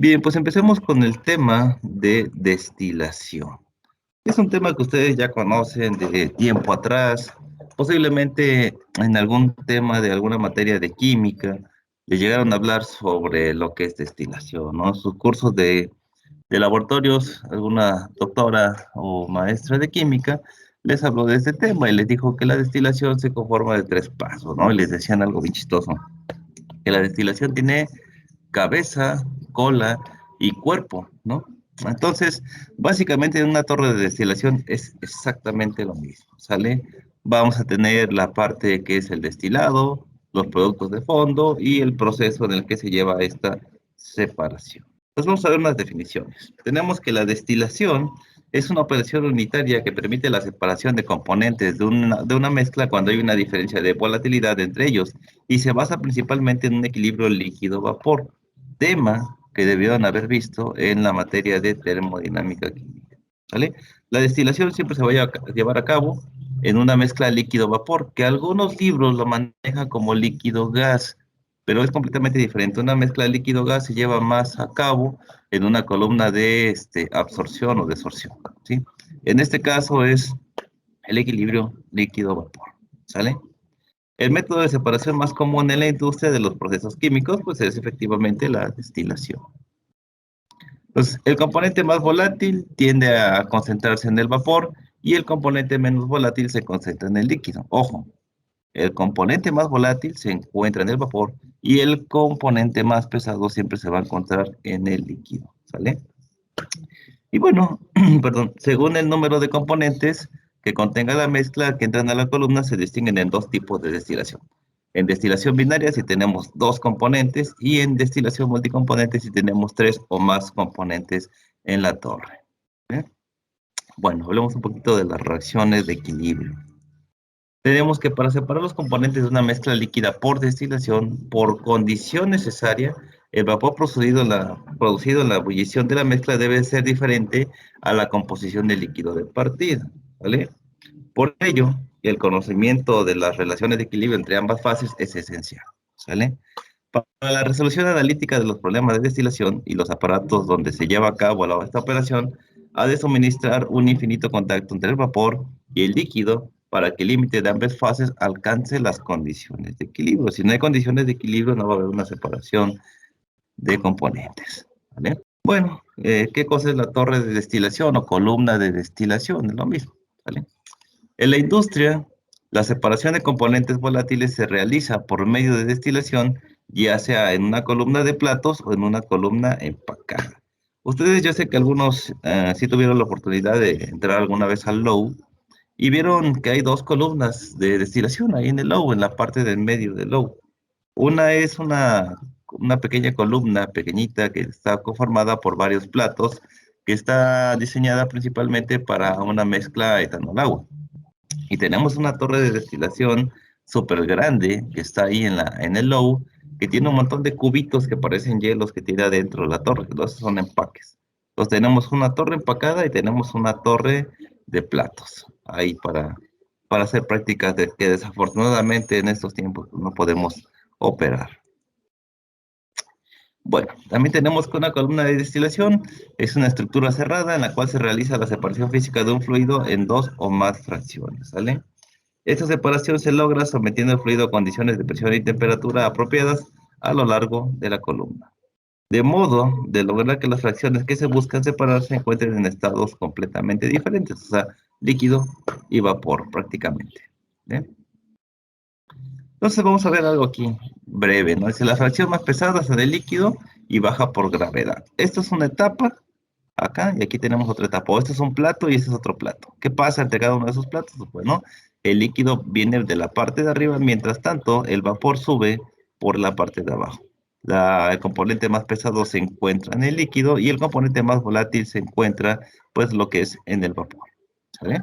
Bien, pues empecemos con el tema de destilación. Es un tema que ustedes ya conocen de tiempo atrás, posiblemente en algún tema de alguna materia de química, le llegaron a hablar sobre lo que es destilación, ¿no? Sus cursos de laboratorios, alguna doctora o maestra de química les habló de este tema y les dijo que la destilación se conforma de tres pasos, ¿no? Y les decían algo bien chistoso, que la destilación tiene cabeza, cola y cuerpo, ¿no? Entonces, básicamente en una torre de destilación es exactamente lo mismo, ¿sale? Vamos a tener la parte que es el destilado, los productos de fondo y el proceso en el que se lleva esta separación. Entonces vamos a ver unas definiciones. Tenemos que la destilación es una operación unitaria que permite la separación de componentes de una mezcla cuando hay una diferencia de volatilidad entre ellos y se basa principalmente en un equilibrio líquido-vapor, tema que debieron haber visto en la materia de termodinámica química. ¿Vale? La destilación siempre se va a llevar a cabo en una mezcla líquido-vapor, que algunos libros lo manejan como líquido-gas, pero es completamente diferente. Una mezcla líquido-gas se lleva más a cabo en una columna de absorción o desorción, ¿sí? En este caso es el equilibrio líquido-vapor, ¿sale? El método de separación más común en la industria de los procesos químicos, pues es efectivamente la destilación. Pues el componente más volátil tiende a concentrarse en el vapor y el componente menos volátil se concentra en el líquido. Ojo, el componente más volátil se encuentra en el vapor y el componente más pesado siempre se va a encontrar en el líquido, ¿sale? Y bueno, perdón, según el número de componentes que contenga la mezcla que entran a la columna, se distinguen en dos tipos de destilación. En destilación binaria si tenemos dos componentes y en destilación multicomponente si tenemos tres o más componentes en la torre. ¿Eh? Bueno, hablemos un poquito de las reacciones de equilibrio. Tenemos que para separar los componentes de una mezcla líquida por destilación, por condición necesaria, el vapor producido en la ebullición de la mezcla debe ser diferente a la composición del líquido de partida, ¿vale? Por ello, el conocimiento de las relaciones de equilibrio entre ambas fases es esencial, ¿sale? Para la resolución analítica de los problemas de destilación y los aparatos donde se lleva a cabo esta operación, ha de suministrar un infinito contacto entre el vapor y el líquido para que el límite de ambas fases alcance las condiciones de equilibrio. Si no hay condiciones de equilibrio, no va a haber una separación de componentes, ¿vale? Bueno, ¿qué cosa es la torre de destilación o columna de destilación? Es lo mismo, ¿vale? En la industria, la separación de componentes volátiles se realiza por medio de destilación, ya sea en una columna de platos o en una columna empacada. Ustedes, yo sé que algunos sí tuvieron la oportunidad de entrar alguna vez al Low y vieron que hay dos columnas de destilación ahí en el Low, en la parte del medio del Low. Una es una pequeña columna pequeñita que está conformada por varios platos, que está diseñada principalmente para una mezcla etanol-agua. Y tenemos una torre de destilación súper grande que está ahí en el low, que tiene un montón de cubitos que parecen hielos que tiene adentro la torre, que los son empaques. Entonces tenemos una torre empacada y tenemos una torre de platos ahí para hacer prácticas que desafortunadamente en estos tiempos no podemos operar. Bueno, también tenemos que una columna de destilación es una estructura cerrada en la cual se realiza la separación física de un fluido en dos o más fracciones, ¿sale? Esta separación se logra sometiendo el fluido a condiciones de presión y temperatura apropiadas a lo largo de la columna, de modo de lograr que las fracciones que se buscan separar se encuentren en estados completamente diferentes, o sea, líquido y vapor prácticamente. ¿Eh? Entonces vamos a ver algo aquí breve, ¿no? Dice la fracción más pesada es la del líquido y baja por gravedad. Esto es una etapa acá y aquí tenemos otra etapa. O este es un plato y este es otro plato. ¿Qué pasa entre cada uno de esos platos? Bueno, el líquido viene de la parte de arriba, mientras tanto el vapor sube por la parte de abajo. El componente más pesado se encuentra en el líquido y el componente más volátil se encuentra, pues, lo que es en el vapor. ¿Sale?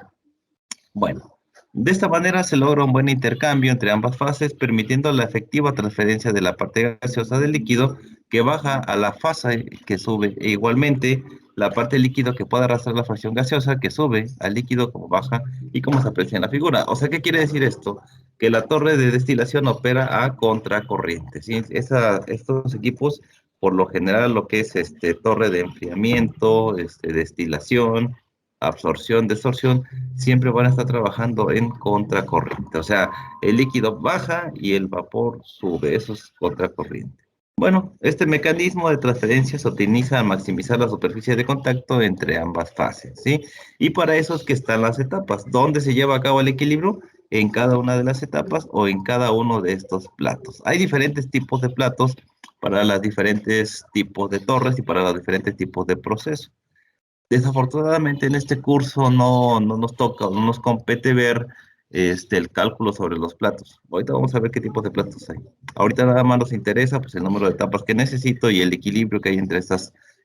Bueno, de esta manera se logra un buen intercambio entre ambas fases, permitiendo la efectiva transferencia de la parte gaseosa del líquido que baja a la fase que sube, e igualmente la parte líquido que puede arrastrar la fracción gaseosa que sube al líquido como baja y como se aprecia en la figura. O sea, ¿qué quiere decir esto? Que la torre de destilación opera a contracorriente, ¿sí? Estos equipos por lo general lo que es torre de enfriamiento, destilación, absorción, desorción, siempre van a estar trabajando en contracorriente. O sea, el líquido baja y el vapor sube, eso es contracorriente. Bueno, este mecanismo de transferencia se utiliza a maximizar la superficie de contacto entre ambas fases, ¿sí? Y para eso es que están las etapas. ¿Dónde se lleva a cabo el equilibrio? En cada una de las etapas o en cada uno de estos platos. Hay diferentes tipos de platos para los diferentes tipos de torres y para los diferentes tipos de procesos. Desafortunadamente en este curso no nos toca, no nos compete ver el cálculo sobre los platos. Ahorita vamos a ver qué tipos de platos hay. Ahorita nada más nos interesa pues, el número de etapas que necesito y el equilibrio que hay entre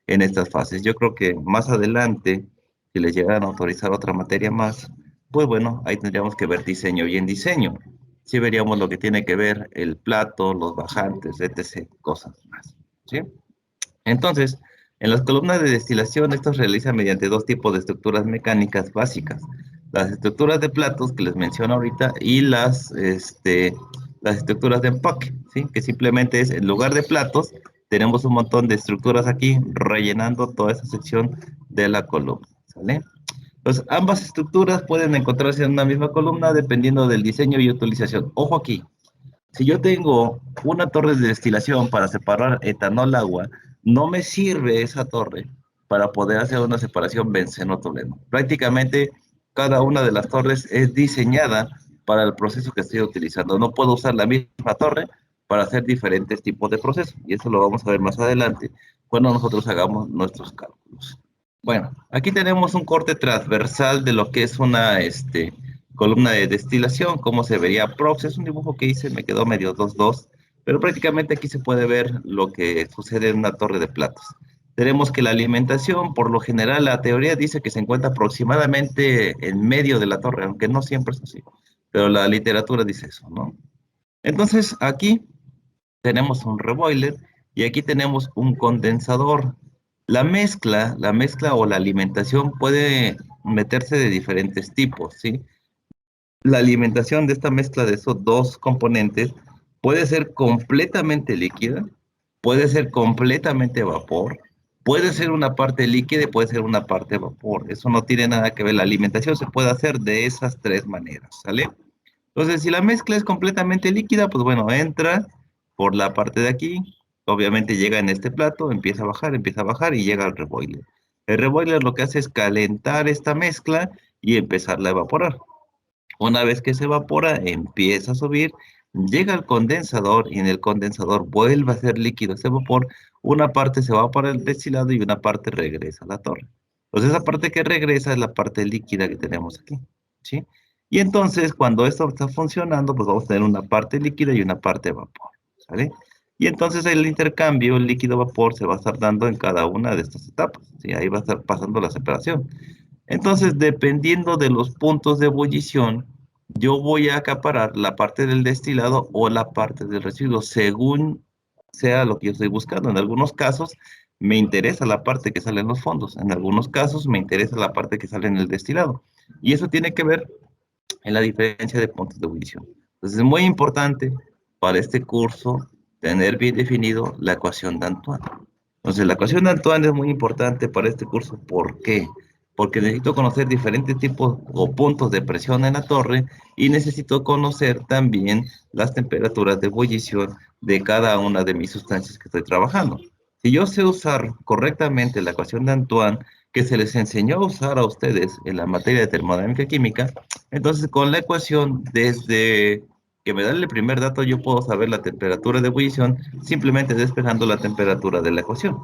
en estas fases. Yo creo que más adelante, si les llegaran a autorizar otra materia más, pues bueno, ahí tendríamos que ver diseño. Y en diseño, sí veríamos lo que tiene que ver el plato, los bajantes, etc., cosas más. ¿Sí? Entonces, en las columnas de destilación, esto se realiza mediante dos tipos de estructuras mecánicas básicas. Las estructuras de platos que les menciono ahorita y las estructuras de empaque, ¿sí? Que simplemente es, en lugar de platos, tenemos un montón de estructuras aquí rellenando toda esa sección de la columna, ¿sale? Entonces, ambas estructuras pueden encontrarse en una misma columna dependiendo del diseño y utilización. Ojo aquí, si yo tengo una torre de destilación para separar etanol agua, no me sirve esa torre para poder hacer una separación benceno-tolueno. Prácticamente cada una de las torres es diseñada para el proceso que estoy utilizando. No puedo usar la misma torre para hacer diferentes tipos de procesos. Y eso lo vamos a ver más adelante cuando nosotros hagamos nuestros cálculos. Bueno, aquí tenemos un corte transversal de lo que es una columna de destilación, cómo se vería prox. Es un dibujo que hice, me quedó medio 2-2, pero prácticamente aquí se puede ver lo que sucede en una torre de platos. Tenemos que la alimentación, por lo general, la teoría dice que se encuentra aproximadamente en medio de la torre, aunque no siempre es así, pero la literatura dice eso, ¿no? Entonces, aquí tenemos un reboiler y aquí tenemos un condensador. La mezcla o la alimentación puede meterse de diferentes tipos, ¿sí? La alimentación de esta mezcla de esos dos componentes puede ser completamente líquida, puede ser completamente vapor, puede ser una parte líquida y puede ser una parte vapor. Eso no tiene nada que ver. La alimentación se puede hacer de esas tres maneras, ¿sale? Entonces, si la mezcla es completamente líquida, pues bueno, entra por la parte de aquí, obviamente llega en este plato, empieza a bajar y llega al reboiler. El reboiler lo que hace es calentar esta mezcla y empezarla a evaporar. Una vez que se evapora, empieza a subir, llega al condensador y en el condensador vuelve a ser líquido ese vapor. Una parte se va para el destilado y una parte regresa a la torre. Entonces esa parte que regresa es la parte líquida que tenemos aquí, ¿sí? Y entonces cuando esto está funcionando, pues vamos a tener una parte líquida y una parte vapor, ¿sale? Y entonces el intercambio líquido-vapor se va a estar dando en cada una de estas etapas, ¿sí? Ahí va a estar pasando la separación. Entonces, dependiendo de los puntos de ebullición, yo voy a acaparar la parte del destilado o la parte del residuo, según sea lo que yo estoy buscando. En algunos casos me interesa la parte que sale en los fondos, en algunos casos me interesa la parte que sale en el destilado. Y eso tiene que ver en la diferencia de puntos de ebullición. Entonces, es muy importante para este curso tener bien definido la ecuación de Antoine. Entonces, la ecuación de Antoine es muy importante para este curso. ¿Por qué? Porque necesito conocer diferentes tipos o puntos de presión en la torre y necesito conocer también las temperaturas de ebullición de cada una de mis sustancias que estoy trabajando. Si yo sé usar correctamente la ecuación de Antoine, que se les enseñó a usar a ustedes en la materia de termodinámica química, entonces con la ecuación, desde que me dan el primer dato, yo puedo saber la temperatura de ebullición simplemente despejando la temperatura de la ecuación.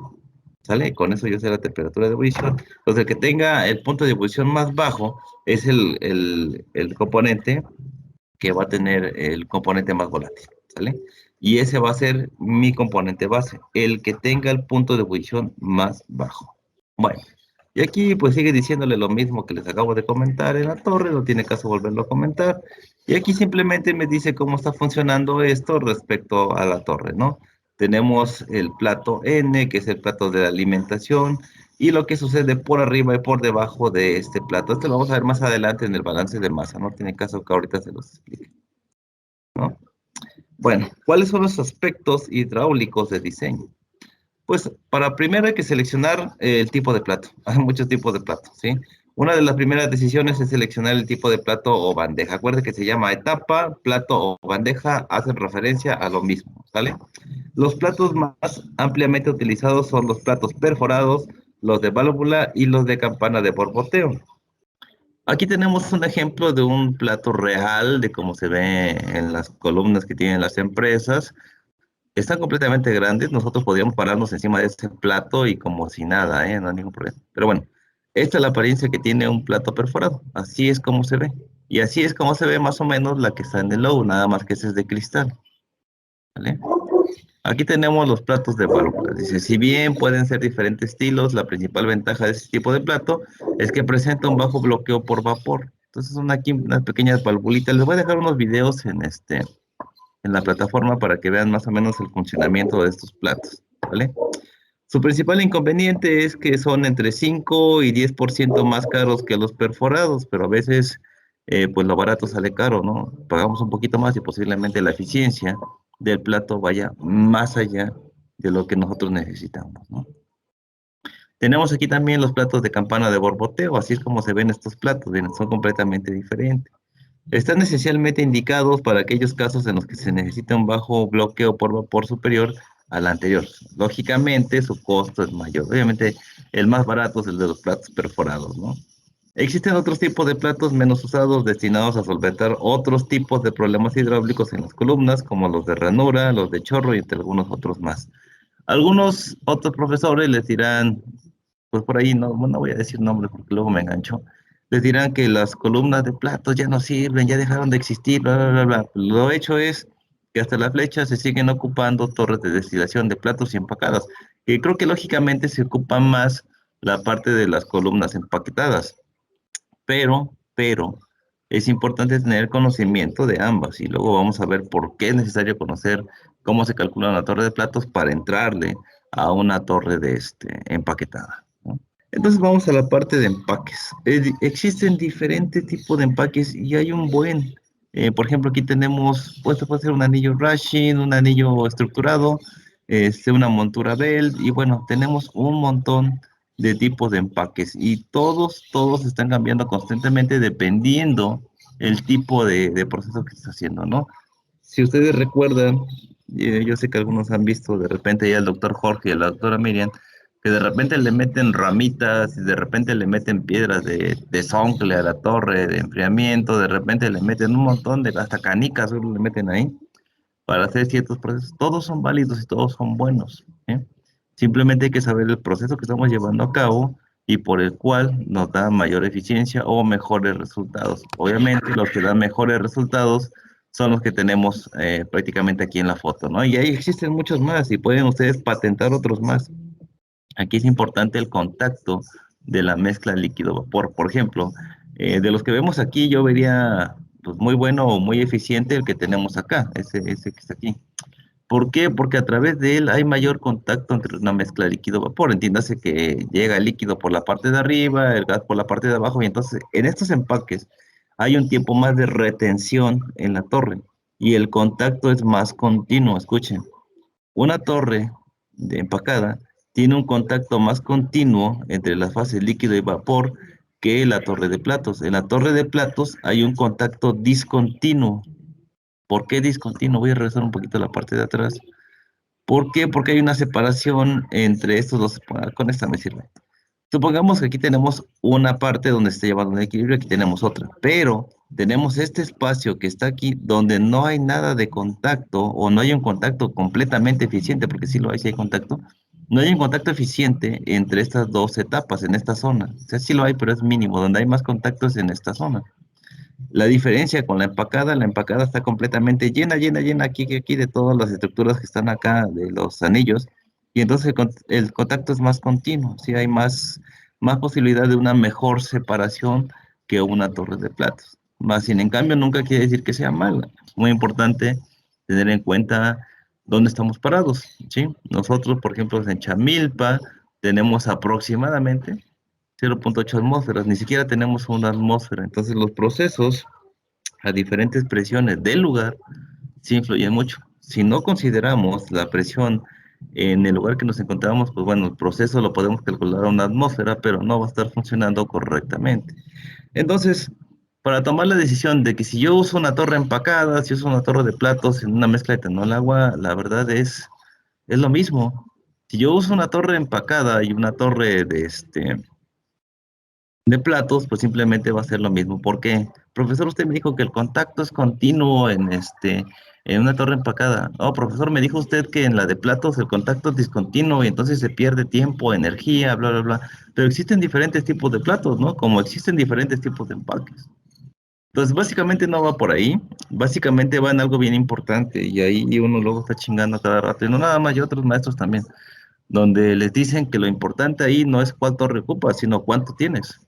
¿Sale? Con eso yo sé la temperatura de ebullición. Entonces, el que tenga el punto de ebullición más bajo es el componente que va a tener el componente más volátil. ¿Sale? Y ese va a ser mi componente base, el que tenga el punto de ebullición más bajo. Bueno, y aquí pues sigue diciéndole lo mismo que les acabo de comentar en la torre, no tiene caso volverlo a comentar. Y aquí simplemente me dice cómo está funcionando esto respecto a la torre, ¿no? Tenemos el plato N, que es el plato de la alimentación, y lo que sucede por arriba y por debajo de este plato. Esto lo vamos a ver más adelante en el balance de masa, no tiene caso que ahorita se los explique, ¿no? Bueno, ¿cuáles son los aspectos hidráulicos de diseño? Pues para primero hay que seleccionar el tipo de plato. Hay muchos tipos de platos, ¿sí? Una de las primeras decisiones es seleccionar el tipo de plato o bandeja. Acuerde que se llama etapa, plato o bandeja, hacen referencia a lo mismo, ¿sale? Los platos más ampliamente utilizados son los platos perforados, los de válvula y los de campana de borboteo. Aquí tenemos un ejemplo de un plato real, de cómo se ve en las columnas que tienen las empresas. Están completamente grandes, nosotros podríamos pararnos encima de ese plato y como si nada, ¿eh? No hay ningún problema. Pero bueno, esta es la apariencia que tiene un plato perforado. Así es como se ve. Y así es como se ve más o menos la que está en el logo, nada más que ese es de cristal, ¿vale? Aquí tenemos los platos de válvulas. Dice, si bien pueden ser diferentes estilos, la principal ventaja de este tipo de plato es que presenta un bajo bloqueo por vapor. Entonces son aquí unas pequeñas valvulitas. Les voy a dejar unos videos en la plataforma para que vean más o menos el funcionamiento de estos platos, ¿vale? Su principal inconveniente es que son entre 5 y 10% más caros que los perforados, pero a veces pues lo barato sale caro, ¿no? Pagamos un poquito más y posiblemente la eficiencia del plato vaya más allá de lo que nosotros necesitamos, ¿no? Tenemos aquí también los platos de campana de borboteo, así es como se ven estos platos, bien, son completamente diferentes. Están esencialmente indicados para aquellos casos en los que se necesita un bajo bloqueo por vapor superior al anterior. Lógicamente, su costo es mayor. Obviamente, el más barato es el de los platos perforados, ¿no? Existen otros tipos de platos menos usados destinados a solventar otros tipos de problemas hidráulicos en las columnas, como los de ranura, los de chorro y entre algunos otros más. Algunos otros profesores les dirán, pues por ahí no voy a decir nombres porque luego me engancho, les dirán que las columnas de platos ya no sirven, ya dejaron de existir, bla, bla, bla, bla. Lo hecho es que hasta la fecha se siguen ocupando torres de destilación de platos y empacadas, que creo que lógicamente se ocupa más la parte de las columnas empaquetadas, pero es importante tener conocimiento de ambas y luego vamos a ver por qué es necesario conocer cómo se calcula una torre de platos para entrarle a una torre de empaquetada, ¿no? Entonces vamos a la parte de empaques. Existen diferentes tipos de empaques y hay un buen. Por ejemplo, aquí tenemos, pues puede ser un anillo Rashin, un anillo estructurado, una montura Bell y bueno, tenemos un montón de tipos de empaques y todos están cambiando constantemente dependiendo el tipo de proceso que se está haciendo, ¿no? Si ustedes recuerdan, yo sé que algunos han visto de repente ya el doctor Jorge y la doctora Miriam, que de repente le meten ramitas y de repente le meten piedras de zoncle a la torre de enfriamiento, de repente le meten un montón de, hasta canicas, solo le meten ahí para hacer ciertos procesos. Todos son válidos y todos son buenos, ¿eh? Simplemente hay que saber el proceso que estamos llevando a cabo y por el cual nos da mayor eficiencia o mejores resultados. Obviamente los que dan mejores resultados son los que tenemos prácticamente aquí en la foto, ¿no? Y ahí existen muchos más y pueden ustedes patentar otros más. Aquí es importante el contacto de la mezcla líquido-vapor. Por ejemplo, de los que vemos aquí, yo vería pues, muy bueno o muy eficiente el que tenemos acá, ese que está aquí. ¿Por qué? Porque a través de él hay mayor contacto entre una mezcla líquido-vapor. Entiéndase que llega el líquido por la parte de arriba, el gas por la parte de abajo, y entonces en estos empaques hay un tiempo más de retención en la torre y el contacto es más continuo. Escuchen, una torre de empacada tiene un contacto más continuo entre las fases líquido y vapor que la torre de platos. En la torre de platos hay un contacto discontinuo. ¿Por qué discontinuo? Voy a regresar un poquito a la parte de atrás. ¿Por qué? Porque hay una separación entre estos dos. Con esta me sirve. Supongamos que aquí tenemos una parte donde está llevando un equilibrio, aquí tenemos otra, pero tenemos este espacio que está aquí donde no hay nada de contacto o no hay un contacto completamente eficiente, porque sí lo hay, sí hay contacto, no hay un contacto eficiente entre estas dos etapas en esta zona. O sea, sí lo hay, pero es mínimo, donde hay más contactos en esta zona. La diferencia con la empacada está completamente llena, llena, llena aquí de todas las estructuras que están acá, de los anillos, y entonces el contacto es más continuo, sí hay más posibilidad de una mejor separación que una torre de platos. Más sin en cambio, nunca quiere decir que sea mala. Es muy importante tener en cuenta dónde estamos parados, ¿sí? Nosotros, por ejemplo, en Chamilpa tenemos aproximadamente 0.8 atmósferas, ni siquiera tenemos una atmósfera. Entonces los procesos a diferentes presiones del lugar sí influyen mucho. Si no consideramos la presión en el lugar que nos encontramos, pues bueno, el proceso lo podemos calcular a una atmósfera, pero no va a estar funcionando correctamente. Entonces, para tomar la decisión de que si yo uso una torre empacada, si uso una torre de platos en una mezcla de etanol agua, la verdad es lo mismo. Si yo uso una torre empacada y una torre de platos, pues simplemente va a ser lo mismo. Porque, profesor, usted me dijo que el contacto es continuo en una torre empacada. Oh, profesor, me dijo usted que en la de platos el contacto es discontinuo y entonces se pierde tiempo, energía, bla, bla, bla. Pero existen diferentes tipos de platos, ¿no? Como existen diferentes tipos de empaques. Entonces, básicamente no va por ahí. Básicamente va en algo bien importante y ahí uno luego está chingando cada rato. Y no nada más, y otros maestros también, donde les dicen que lo importante ahí no es cuánto recupas, sino cuánto tienes.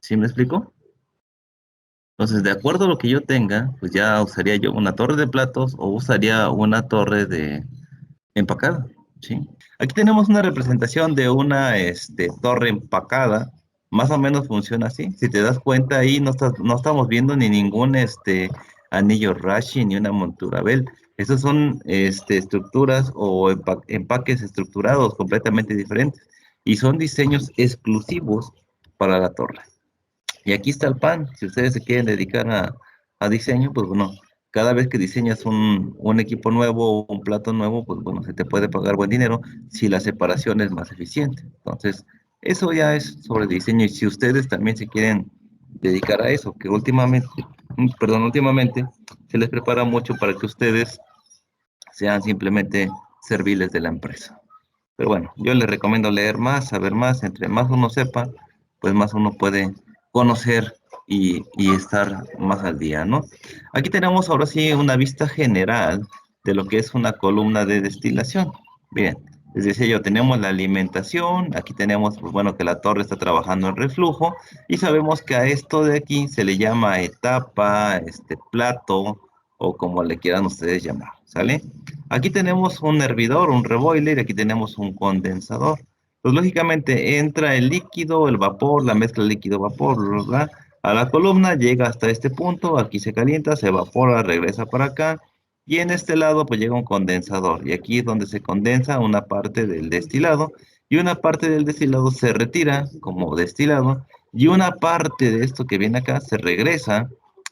¿Sí me explico? Entonces, de acuerdo a lo que yo tenga, pues ya usaría yo una torre de platos o usaría una torre de empacada, ¿sí? Aquí tenemos una representación de una torre empacada. Más o menos funciona así. Si te das cuenta ahí, no estamos viendo ni ningún anillo Rashi ni una montura Bell. Esas son estructuras o empaques estructurados completamente diferentes y son diseños exclusivos para la torre. Y aquí está el pan. Si ustedes se quieren dedicar a diseño, pues bueno, cada vez que diseñas un equipo nuevo o un plato nuevo, pues bueno, se te puede pagar buen dinero si la separación es más eficiente. Entonces, eso ya es sobre diseño. Y si ustedes también se quieren dedicar a eso, que últimamente se les prepara mucho para que ustedes sean simplemente serviles de la empresa. Pero bueno, yo les recomiendo leer más, saber más. Entre más uno sepa, pues más uno puede conocer y estar más al día, ¿no? Aquí tenemos ahora sí una vista general de lo que es una columna de destilación. Bien, les decía yo, tenemos la alimentación, aquí tenemos, pues bueno, que la torre está trabajando en reflujo y sabemos que a esto de aquí se le llama etapa, plato o como le quieran ustedes llamar, ¿sale? Aquí tenemos un hervidor, un reboiler, aquí tenemos un condensador. Pues lógicamente entra el líquido, el vapor, la mezcla líquido-vapor, bla, bla, bla, a la columna, llega hasta este punto, aquí se calienta, se evapora, regresa para acá, y en este lado pues llega un condensador, y aquí es donde se condensa una parte del destilado, y una parte del destilado se retira como destilado, y una parte de esto que viene acá se regresa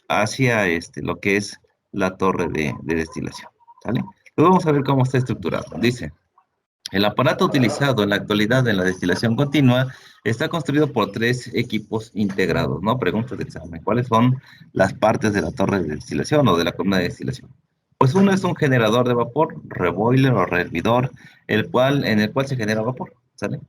hacia lo que es la torre de destilación, ¿sale? Pues vamos a ver cómo está estructurado. Dice, el aparato utilizado en la actualidad en la destilación continua está construido por tres equipos integrados, ¿no? Pregunta de examen. ¿Cuáles son las partes de la torre de destilación o de la columna de destilación? Pues uno es un generador de vapor, reboiler o rehervidor, en el cual se genera vapor, ¿sale?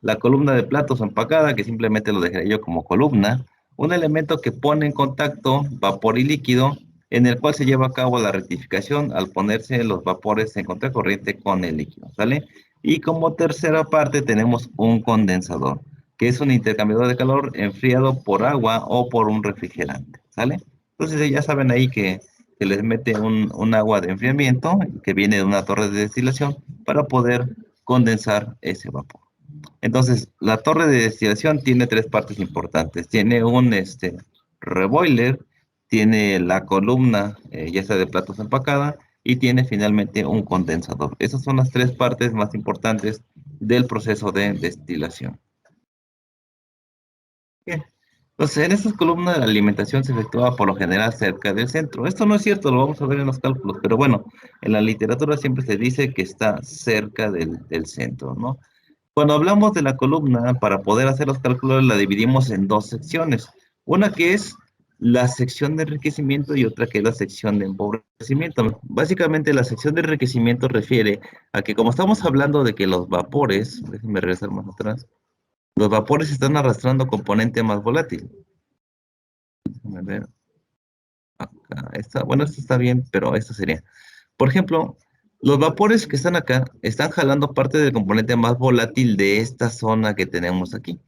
La columna de platos empacada, que simplemente lo dejaré yo como columna, un elemento que pone en contacto vapor y líquido, en el cual se lleva a cabo la rectificación al ponerse los vapores en contracorriente con el líquido, ¿sale? Y como tercera parte tenemos un condensador, que es un intercambiador de calor enfriado por agua o por un refrigerante, ¿sale? Entonces ya saben ahí que les mete un agua de enfriamiento que viene de una torre de destilación para poder condensar ese vapor. Entonces, la torre de destilación tiene tres partes importantes. Tiene un reboiler, tiene la columna, ya sea de platos empacada, y tiene finalmente un condensador. Esas son las tres partes más importantes del proceso de destilación. Bien. Entonces, en estas columnas la alimentación se efectúa por lo general cerca del centro. Esto no es cierto, lo vamos a ver en los cálculos, pero bueno, en la literatura siempre se dice que está cerca del centro, ¿no? Cuando hablamos de la columna, para poder hacer los cálculos, la dividimos en dos secciones. Una que es la sección de enriquecimiento y otra que es la sección de empobrecimiento. Básicamente, la sección de enriquecimiento refiere a que como estamos hablando de que los vapores, déjenme regresar más atrás, los vapores están arrastrando componente más volátil. Déjenme ver acá. Bueno, esto está bien, pero esto sería. Por ejemplo, los vapores que están acá están jalando parte del componente más volátil de esta zona que tenemos aquí.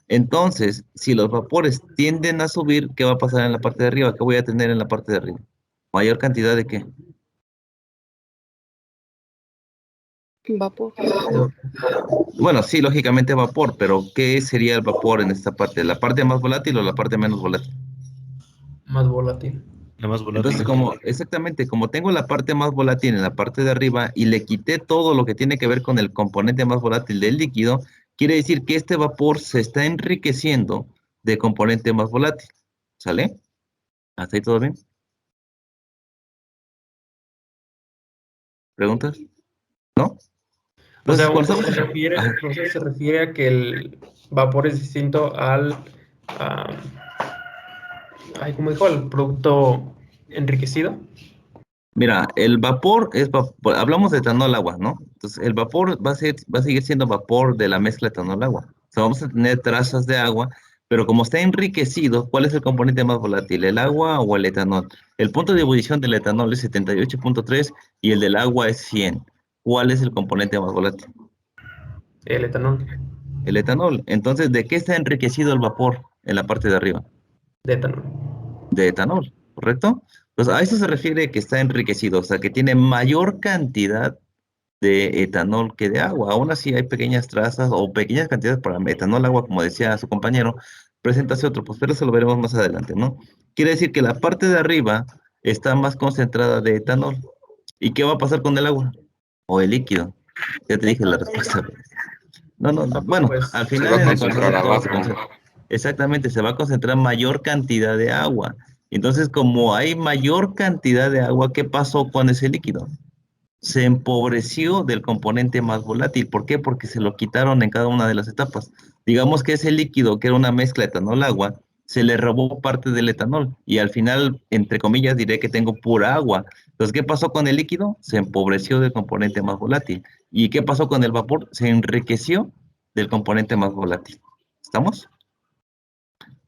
Entonces, si los vapores tienden a subir, ¿qué va a pasar en la parte de arriba? ¿Qué voy a tener en la parte de arriba? ¿Mayor cantidad de qué? Vapor. Bueno, sí, lógicamente vapor, pero ¿qué sería el vapor en esta parte? ¿La parte más volátil o la parte menos volátil? Más volátil. La más Entonces, volátil. como exactamente, como tengo la parte más volátil en la parte de arriba y le quité todo lo que tiene que ver con el componente más volátil del líquido, quiere decir que este vapor se está enriqueciendo de componente más volátil. ¿Sale? ¿Hasta ahí todo bien? ¿Preguntas? ¿No? O sea, Entonces, cuando estamos... Ajá. no sé, se refiere a que el vapor es distinto a- ay, ¿cómo dijo? Al producto enriquecido. Mira, el vapor es hablamos de etanol agua, ¿no? Entonces, el vapor va a seguir siendo vapor de la mezcla etanol agua. O sea, vamos a tener trazas de agua, pero como está enriquecido, ¿cuál es el componente más volátil? ¿El agua o el etanol? El punto de ebullición del etanol es 78,3 y el del agua es 100. ¿Cuál es el componente más volátil? El etanol El etanol. Entonces, ¿de qué está enriquecido el vapor en la parte de arriba? de etanol. De etanol, ¿correcto? Pues a eso se refiere que está enriquecido, o sea, que tiene mayor cantidad de etanol que de agua. Aún así hay pequeñas trazas o pequeñas cantidades para etanol, agua, como decía su compañero, preséntase otro, pues pero eso lo veremos más adelante, ¿no? Quiere decir que la parte de arriba está más concentrada de etanol. ¿Y qué va a pasar con el agua? O el líquido. Ya te dije la respuesta. No, no, Ah, bueno, pues al Se va final a en el concentrar proceso todo se abajo. concentra. Exactamente, se va a concentrar mayor cantidad de agua. Entonces, como hay mayor cantidad de agua, ¿qué pasó con ese líquido? Se empobreció del componente más volátil. ¿Por qué? Porque se lo quitaron en cada una de las etapas. Digamos que ese líquido, que era una mezcla etanol-agua, se le robó parte del etanol y al final, entre comillas, diré que tengo pura agua. Entonces, ¿qué pasó con el líquido? Se empobreció del componente más volátil. ¿Y qué pasó con el vapor? Se enriqueció del componente más volátil. ¿Estamos?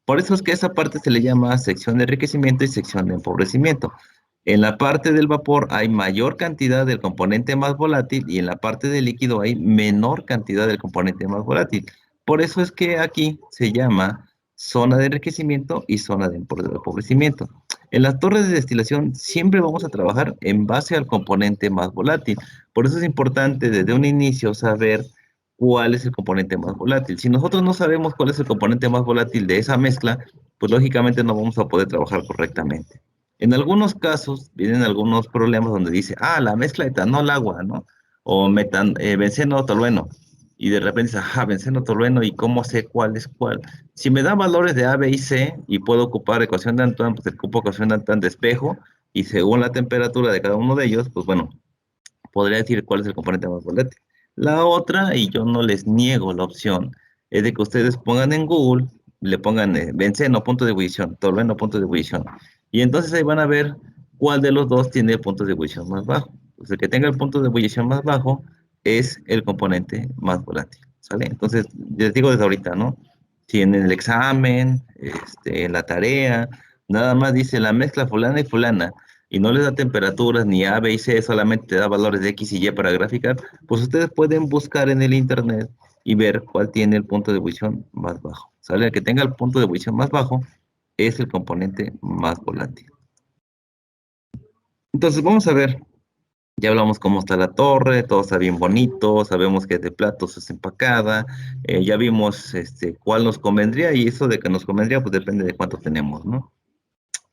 Por eso es que esa parte se le llama sección de enriquecimiento y sección de empobrecimiento. En la parte del vapor hay mayor cantidad del componente más volátil y en la parte del líquido hay menor cantidad del componente más volátil. Por eso es que aquí se llama zona de enriquecimiento y zona de empobrecimiento. En las torres de destilación siempre vamos a trabajar en base al componente más volátil. Por eso es importante desde un inicio saber cuál es el componente más volátil. Si nosotros no sabemos cuál es el componente más volátil de esa mezcla, pues lógicamente no vamos a poder trabajar correctamente. En algunos casos vienen algunos problemas donde dice, la mezcla de etanol-agua, ¿no? O benceno-tolueno. Y de repente dice, benceno-tolueno, ¿y cómo sé cuál es cuál? Si me dan valores de A, B y C y puedo ocupar ecuación de Antoine, pues ocupo ecuación de Antoine de espejo y según la temperatura de cada uno de ellos, pues bueno, podría decir cuál es el componente más volátil. La otra, y yo no les niego la opción, es de que ustedes pongan en Google, le pongan benceno, punto de ebullición, tolueno, punto de ebullición, y entonces ahí van a ver cuál de los dos tiene el punto de ebullición más bajo. Pues el que tenga el punto de ebullición más bajo es el componente más volátil, ¿sale? Entonces, les digo desde ahorita, ¿no? Si en el examen, en la tarea, nada más dice la mezcla fulana y fulana, y no les da temperaturas ni A, B y C, solamente te da valores de X y Y para graficar, pues ustedes pueden buscar en el internet y ver cuál tiene el punto de ebullición más bajo. ¿Sale? El que tenga el punto de ebullición más bajo es el componente más volátil. Entonces vamos a ver, ya hablamos cómo está la torre, todo está bien bonito, sabemos que es de platos es empacada, ya vimos cuál nos convendría y eso de que nos convendría pues depende de cuánto tenemos, ¿no?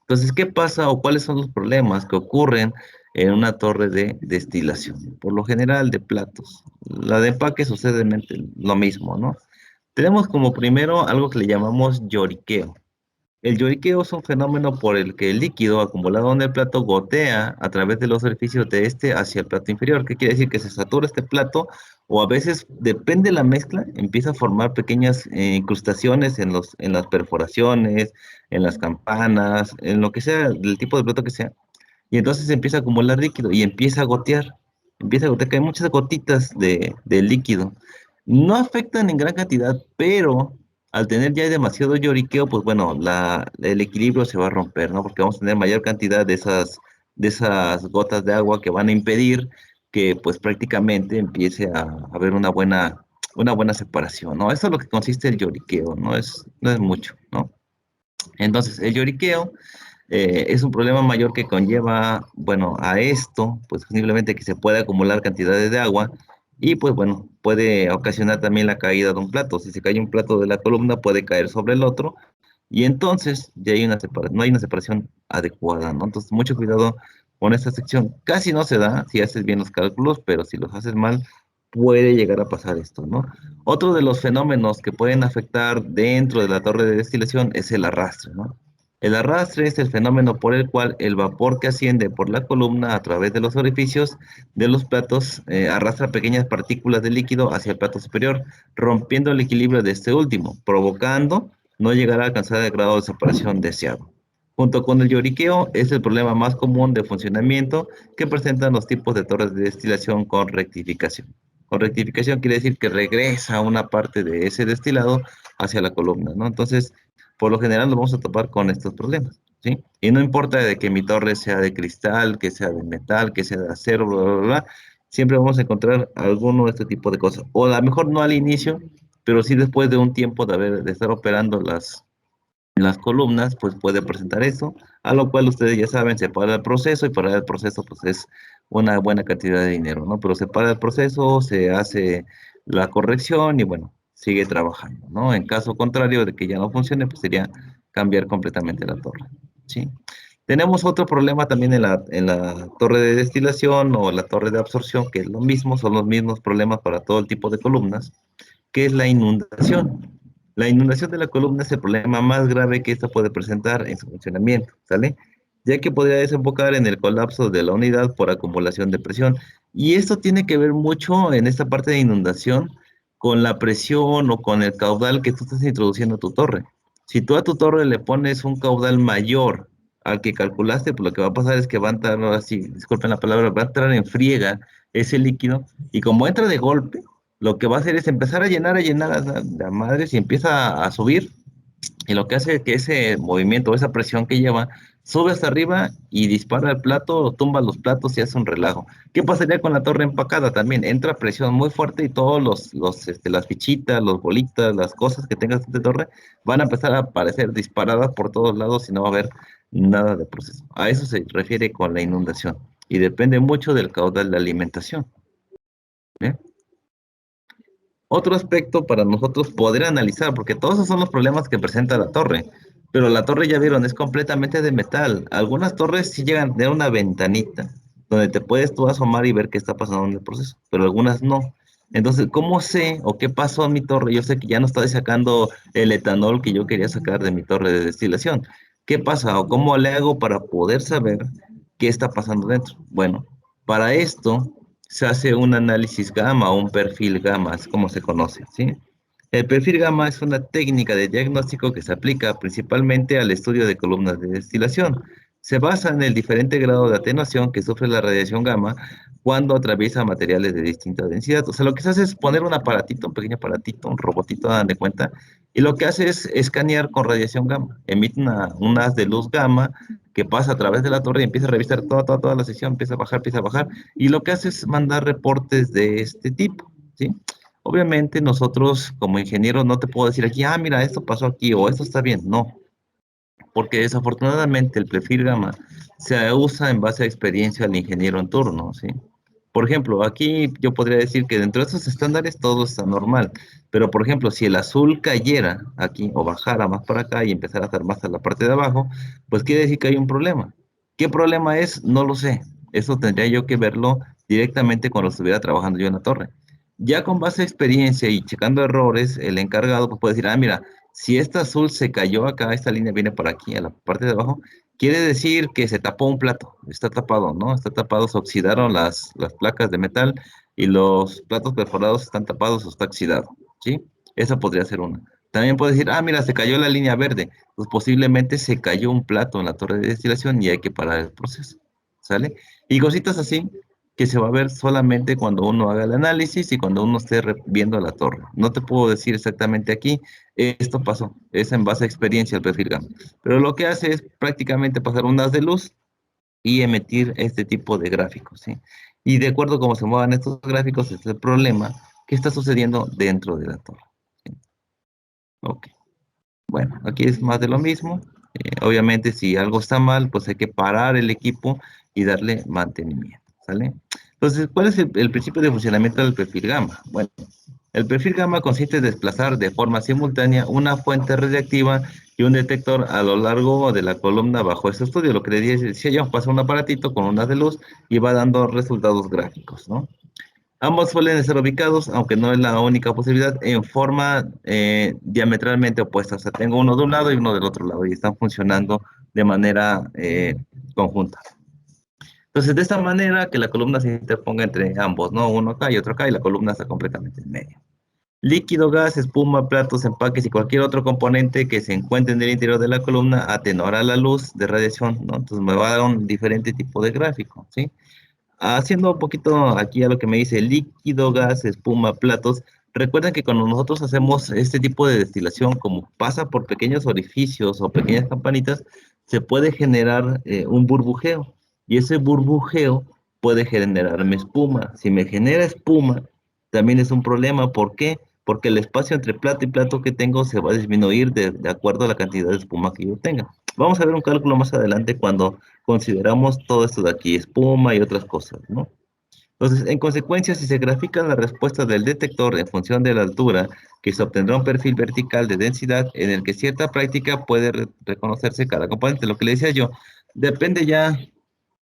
Entonces, ¿qué pasa o cuáles son los problemas que ocurren en una torre de destilación? Por lo general, de platos. La de empaque sucede lo mismo, ¿no? Tenemos como primero algo que le llamamos lloriqueo. El lloriqueo es un fenómeno por el que el líquido acumulado en el plato gotea a través de los orificios de este hacia el plato inferior. ¿Qué quiere decir? Que se satura este plato o a veces, depende de la mezcla, empieza a formar pequeñas incrustaciones en las perforaciones, en las campanas, en lo que sea, del tipo de plato que sea. Y entonces se empieza a acumular líquido y empieza a gotear. Empieza a gotear, que hay muchas gotitas de líquido. No afectan en gran cantidad, pero al tener ya demasiado lloriqueo, pues bueno, el equilibrio se va a romper, ¿no? Porque vamos a tener mayor cantidad de esas gotas de agua que van a impedir que pues prácticamente empiece a haber una buena separación, ¿no? Eso es lo que consiste el lloriqueo, no es mucho, ¿no? Entonces, el lloriqueo es un problema mayor que conlleva, bueno, a esto, pues posiblemente que se pueda acumular cantidades de agua y pues bueno, puede ocasionar también la caída de un plato. Si se cae un plato de la columna, puede caer sobre el otro Y entonces ya hay no hay una separación adecuada, ¿no? Entonces, mucho cuidado con esta sección. Casi no se da si haces bien los cálculos, pero si los haces mal, puede llegar a pasar esto, ¿no? Otro de los fenómenos que pueden afectar dentro de la torre de destilación es el arrastre, ¿no? El arrastre es el fenómeno por el cual el vapor que asciende por la columna a través de los orificios de los platos arrastra pequeñas partículas de líquido hacia el plato superior, rompiendo el equilibrio de este último, provocando no llegar a alcanzar el grado de separación deseado. Junto con el lloriqueo, es el problema más común de funcionamiento que presentan los tipos de torres de destilación con rectificación. Con rectificación quiere decir que regresa una parte de ese destilado hacia la columna, ¿no? Entonces, por lo general nos vamos a topar con estos problemas, ¿sí? Y no importa de que mi torre sea de cristal, que sea de metal, que sea de acero, bla, bla, bla, bla, siempre vamos a encontrar alguno de este tipo de cosas. O a lo mejor no al inicio, pero sí después de un tiempo de estar operando las columnas, pues puede presentar eso, a lo cual ustedes ya saben, se para el proceso y para el proceso pues es una buena cantidad de dinero, ¿no? Pero se para el proceso, se hace la corrección y bueno, sigue trabajando, ¿no? En caso contrario de que ya no funcione, pues sería cambiar completamente la torre, ¿sí? Tenemos otro problema también en la torre de destilación o la torre de absorción, que es lo mismo, son los mismos problemas para todo el tipo de columnas, que es la inundación. La inundación de la columna es el problema más grave que esta puede presentar en su funcionamiento, ¿sale? Ya que podría desembocar en el colapso de la unidad por acumulación de presión. Y esto tiene que ver mucho en esta parte de inundación con la presión o con el caudal que tú estás introduciendo a tu torre. Si tú a tu torre le pones un caudal mayor al que calculaste, pues lo que va a pasar es que va a entrar, así, disculpen la palabra, va a entrar en friega ese líquido y como entra de golpe, lo que va a hacer es empezar a llenar a la madre, si empieza a subir, y lo que hace es que ese movimiento, esa presión que lleva, sube hasta arriba y dispara el plato, tumba los platos y hace un relajo. ¿Qué pasaría con la torre empacada también? Entra presión muy fuerte y todos las fichitas, los bolitas, las cosas que tengas de torre van a empezar a aparecer disparadas por todos lados y no va a haber nada de proceso. A eso se refiere con la inundación y depende mucho del caudal de alimentación. ¿Bien? Otro aspecto para nosotros poder analizar, porque todos esos son los problemas que presenta la torre, pero la torre ya vieron, es completamente de metal. Algunas torres sí llegan a tener una ventanita donde te puedes tú asomar y ver qué está pasando en el proceso, pero algunas no. Entonces, ¿cómo sé o qué pasó en mi torre? Yo sé que ya no estoy sacando el etanol que yo quería sacar de mi torre de destilación. ¿Qué pasa o cómo le hago para poder saber qué está pasando dentro? Bueno, para esto se hace un análisis gamma o un perfil gamma, es como se conoce, ¿sí? El perfil gamma es una técnica de diagnóstico que se aplica principalmente al estudio de columnas de destilación. Se basa en el diferente grado de atenuación que sufre la radiación gamma cuando atraviesa materiales de distinta densidad. O sea, lo que se hace es poner un aparatito, un pequeño aparatito, un robotito, hagan de cuenta, y lo que hace es escanear con radiación gamma. Emite un haz de luz gamma que pasa a través de la torre y empieza a revisar toda la sección, empieza a bajar, y lo que hace es mandar reportes de este tipo, ¿sí? Obviamente nosotros como ingenieros no te puedo decir aquí, ah, mira, esto pasó aquí o esto está bien, no, porque desafortunadamente el perfil gamma se usa en base a experiencia del ingeniero en turno, ¿sí? Por ejemplo, aquí yo podría decir que dentro de estos estándares todo está normal, pero por ejemplo, si el azul cayera aquí o bajara más para acá y empezara a estar más a la parte de abajo, pues quiere decir que hay un problema. ¿Qué problema es? No lo sé. Eso tendría yo que verlo directamente cuando estuviera trabajando yo en la torre. Ya con base a experiencia y checando errores, el encargado pues puede decir, ah, mira, si esta azul se cayó acá, esta línea viene para aquí, a la parte de abajo, quiere decir que se tapó un plato, está tapado, ¿no? Está tapado, se oxidaron las placas de metal y los platos perforados están tapados o está oxidado, ¿sí? Esa podría ser una. También puede decir, ah, mira, se cayó la línea verde, pues posiblemente se cayó un plato en la torre de destilación y hay que parar el proceso, ¿sale? Y cositas así que se va a ver solamente cuando uno haga el análisis y cuando uno esté viendo la torre. No te puedo decir exactamente aquí, esto pasó, es en base a experiencia el perfil gamma. Pero lo que hace es prácticamente pasar ondas de luz y emitir este tipo de gráficos, ¿sí? Y de acuerdo a cómo se muevan estos gráficos, este es el problema que está sucediendo dentro de la torre, ¿sí? Ok, bueno, aquí es más de lo mismo. Obviamente, si algo está mal, pues hay que parar el equipo y darle mantenimiento, ¿sale? Entonces, ¿cuál es el principio de funcionamiento del perfil gamma? Bueno, El perfil gamma consiste en desplazar de forma simultánea una fuente radiactiva y un detector a lo largo de la columna bajo este estudio. Lo que le decía yo, pasa un aparatito con ondas de luz y va dando resultados gráficos, ¿no? Ambos suelen estar ubicados, aunque no es la única posibilidad, en forma diametralmente opuesta. O sea, tengo uno de un lado y uno del otro lado y están funcionando de manera conjunta. Entonces, de esta manera que la columna se interponga entre ambos, ¿no? Uno acá y otro acá y la columna está completamente en medio. Líquido, gas, espuma, platos, empaques y cualquier otro componente que se encuentre en el interior de la columna atenuará la luz de radiación, ¿no? Entonces me va a dar un diferente tipo de gráfico, ¿sí? Haciendo un poquito aquí a lo que me dice líquido, gas, espuma, platos, recuerden que cuando nosotros hacemos este tipo de destilación, como pasa por pequeños orificios o pequeñas campanitas, se puede generar un burbujeo y ese burbujeo puede generarme espuma. Si me genera espuma, también es un problema. ¿Por qué? Porque el espacio entre plato y plato que tengo se va a disminuir de acuerdo a la cantidad de espuma que yo tenga. Vamos a ver un cálculo más adelante cuando consideramos todo esto de aquí, espuma y otras cosas, ¿no? Entonces, en consecuencia, si se grafica la respuesta del detector en función de la altura, que se obtendrá un perfil vertical de densidad en el que cierta práctica puede reconocerse cada componente. Lo que le decía yo, depende ya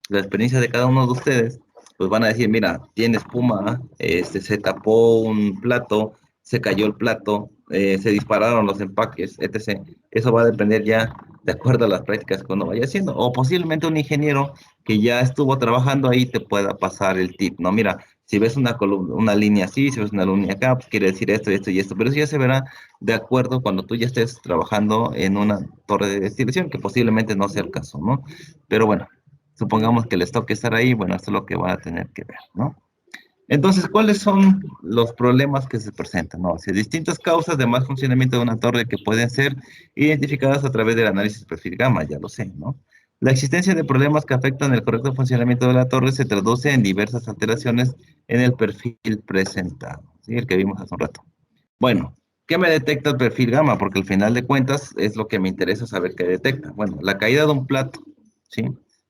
la experiencia de cada uno de ustedes, pues van a decir, mira, tiene espuma, se tapó un plato, se cayó el plato, se dispararon los empaques, etc. Eso va a depender ya de acuerdo a las prácticas que uno vaya haciendo. O posiblemente un ingeniero que ya estuvo trabajando ahí te pueda pasar el tip, ¿no? Mira, si ves una columna, una línea así, si ves una línea acá, pues quiere decir esto, esto y esto. Pero eso ya se verá de acuerdo cuando tú ya estés trabajando en una torre de destilación, que posiblemente no sea el caso, ¿no? Pero bueno, supongamos que les toque estar ahí, bueno, esto es lo que van a tener que ver, ¿no? Entonces, ¿cuáles son los problemas que se presentan? ¿No? O sea, distintas causas de mal funcionamiento de una torre que pueden ser identificadas a través del análisis de perfil gamma, ya lo sé, ¿no? La existencia de problemas que afectan el correcto funcionamiento de la torre se traduce en diversas alteraciones en el perfil presentado, ¿sí? El que vimos hace un rato. Bueno, ¿qué me detecta el perfil gamma? Porque al final de cuentas es lo que me interesa saber qué detecta. Bueno, la caída de un plato, ¿sí?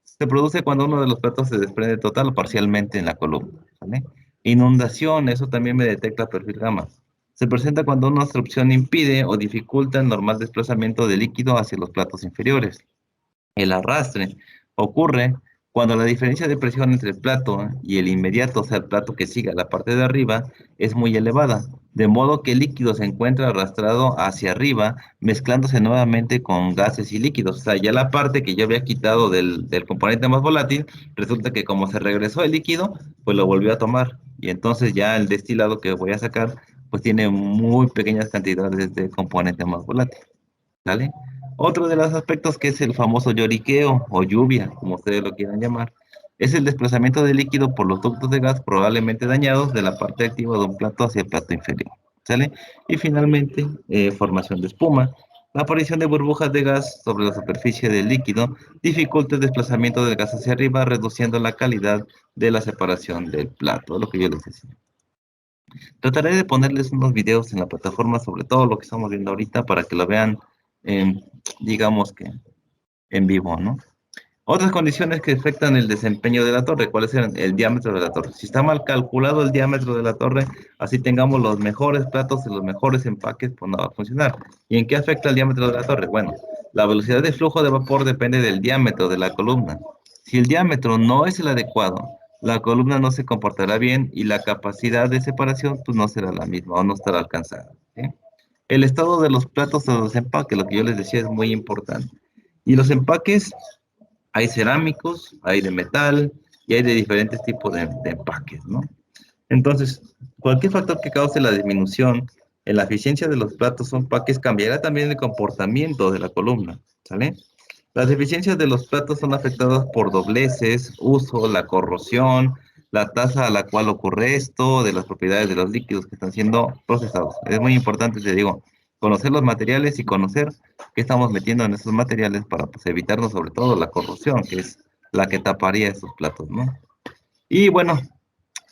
Se produce cuando uno de los platos se desprende total o parcialmente en la columna, ¿vale? Inundación, eso también me detecta perfil gamma. Se presenta cuando una obstrucción impide o dificulta el normal desplazamiento de líquido hacia los platos inferiores. El arrastre ocurre cuando la diferencia de presión entre el plato y el inmediato, o sea, el plato que sigue a la parte de arriba, es muy elevada, de modo que el líquido se encuentra arrastrado hacia arriba, mezclándose nuevamente con gases y líquidos. O sea, ya la parte que yo había quitado del componente más volátil, resulta que como se regresó el líquido, pues lo volvió a tomar. Y entonces ya el destilado que voy a sacar, pues tiene muy pequeñas cantidades de componente más volátil. ¿Sale? Otro de los aspectos que es el famoso lloriqueo o lluvia, como ustedes lo quieran llamar, es el desplazamiento de líquido por los ductos de gas probablemente dañados de la parte activa de un plato hacia el plato inferior. ¿Sale? Y finalmente, formación de espuma. La aparición de burbujas de gas sobre la superficie del líquido dificulta el desplazamiento del gas hacia arriba, reduciendo la calidad de la separación del plato, lo que yo les decía. Trataré de ponerles unos videos en la plataforma sobre todo lo que estamos viendo ahorita para que lo vean, en, digamos que en vivo, ¿no? Otras condiciones que afectan el desempeño de la torre, ¿cuáles eran? El diámetro de la torre. Si está mal calculado el diámetro de la torre, así tengamos los mejores platos y los mejores empaques, pues no va a funcionar. ¿Y en qué afecta el diámetro de la torre? Bueno, la velocidad de flujo de vapor depende del diámetro de la columna. Si el diámetro no es el adecuado, la columna no se comportará bien y la capacidad de separación pues no será la misma o no estará alcanzada, ¿sí? El estado de los platos o los empaques, lo que yo les decía, es muy importante. Y los empaques, hay cerámicos, hay de metal y hay de diferentes tipos de empaques, ¿no? Entonces, cualquier factor que cause la disminución en la eficiencia de los platos o empaques cambiará también el comportamiento de la columna, ¿sale? Las deficiencias de los platos son afectadas por dobleces, uso, la corrosión, la tasa a la cual ocurre esto, de las propiedades de los líquidos que están siendo procesados. Es muy importante, te digo, conocer los materiales y conocer qué estamos metiendo en esos materiales para pues, evitarnos sobre todo la corrosión, que es la que taparía esos platos, ¿no? Y bueno,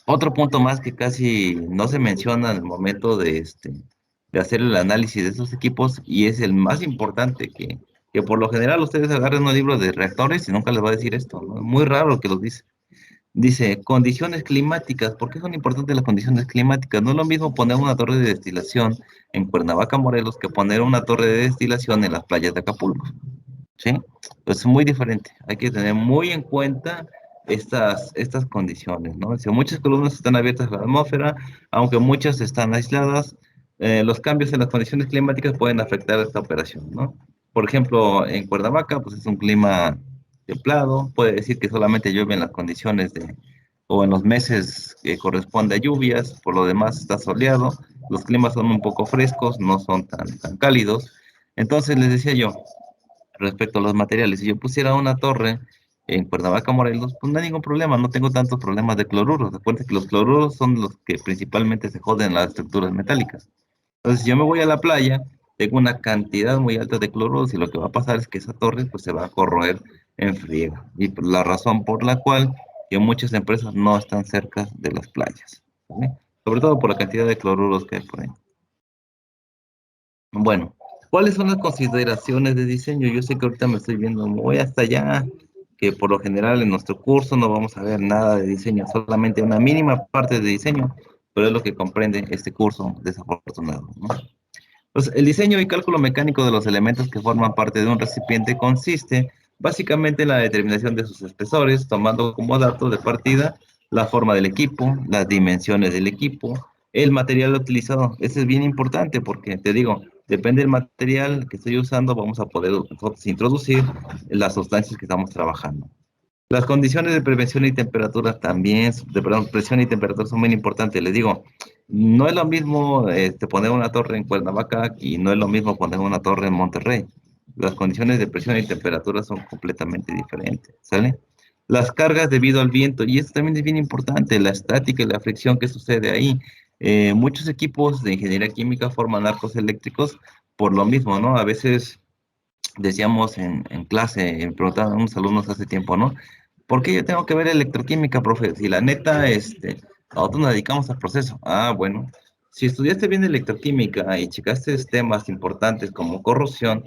otro punto más que casi no se menciona en el momento de hacer el análisis de esos equipos y es el más importante que por lo general ustedes agarran un libro de reactores y nunca les va a decir esto, ¿no? Es muy raro que los dice. Dice, condiciones climáticas. ¿Por qué son importantes las condiciones climáticas? No es lo mismo poner una torre de destilación en Cuernavaca, Morelos, que poner una torre de destilación en las playas de Acapulco. ¿Sí? Pues es muy diferente. Hay que tener muy en cuenta estas condiciones, ¿no? Si muchas columnas están abiertas a la atmósfera, aunque muchas están aisladas, los cambios en las condiciones climáticas pueden afectar esta operación, ¿no? Por ejemplo, en Cuernavaca, pues es un clima templado, puede decir que solamente llueve en las condiciones o en los meses que corresponde a lluvias, por lo demás está soleado, los climas son un poco frescos, no son tan cálidos. Entonces les decía yo, respecto a los materiales, si yo pusiera una torre en Cuernavaca, Morelos, pues no hay ningún problema, no tengo tantos problemas de cloruros. Recuerda que los cloruros son los que principalmente se joden las estructuras metálicas. Entonces, si yo me voy a la playa, tengo una cantidad muy alta de cloruros y lo que va a pasar es que esa torre pues, se va a corroer en friega. Y pues, la razón por la cual que muchas empresas no están cerca de las playas, ¿vale? Sobre todo por la cantidad de cloruros que hay por ahí. Bueno, ¿cuáles son las consideraciones de diseño? Yo sé que ahorita me estoy viendo muy hasta allá, que por lo general en nuestro curso no vamos a ver nada de diseño, solamente una mínima parte de diseño, pero es lo que comprende este curso desafortunado, ¿no? Pues el diseño y cálculo mecánico de los elementos que forman parte de un recipiente consiste básicamente en la determinación de sus espesores, tomando como dato de partida la forma del equipo, las dimensiones del equipo, el material utilizado. Eso es bien importante porque, te digo, depende del material que estoy usando, vamos a poder nosotros introducir las sustancias que estamos trabajando. Las condiciones de prevención y temperatura también, perdón, presión y temperatura son muy importantes. Les digo, no es lo mismo poner una torre en Cuernavaca y no es lo mismo poner una torre en Monterrey. Las condiciones de presión y temperatura son completamente diferentes, ¿sale? Las cargas debido al viento, y esto también es bien importante, la estática y la fricción que sucede ahí. Muchos equipos de ingeniería química forman arcos eléctricos por lo mismo, ¿no? A veces decíamos en clase, preguntaban a unos alumnos hace tiempo, ¿no? ¿Por qué yo tengo que ver electroquímica, profe? Si la neta, nosotros nos dedicamos al proceso. Ah, bueno, si estudiaste bien electroquímica y checaste temas importantes como corrosión,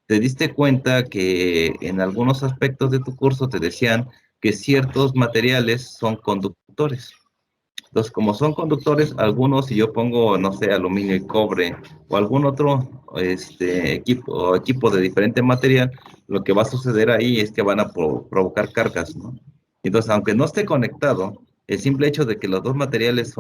te diste cuenta que en algunos aspectos de tu curso te decían que ciertos materiales son conductores. Entonces, como son conductores, algunos, si yo pongo, no sé, aluminio y cobre o algún otro equipo de diferente material, lo que va a suceder ahí es que van a provocar cargas, ¿no? Entonces, aunque no esté conectado, el simple hecho de que los dos materiales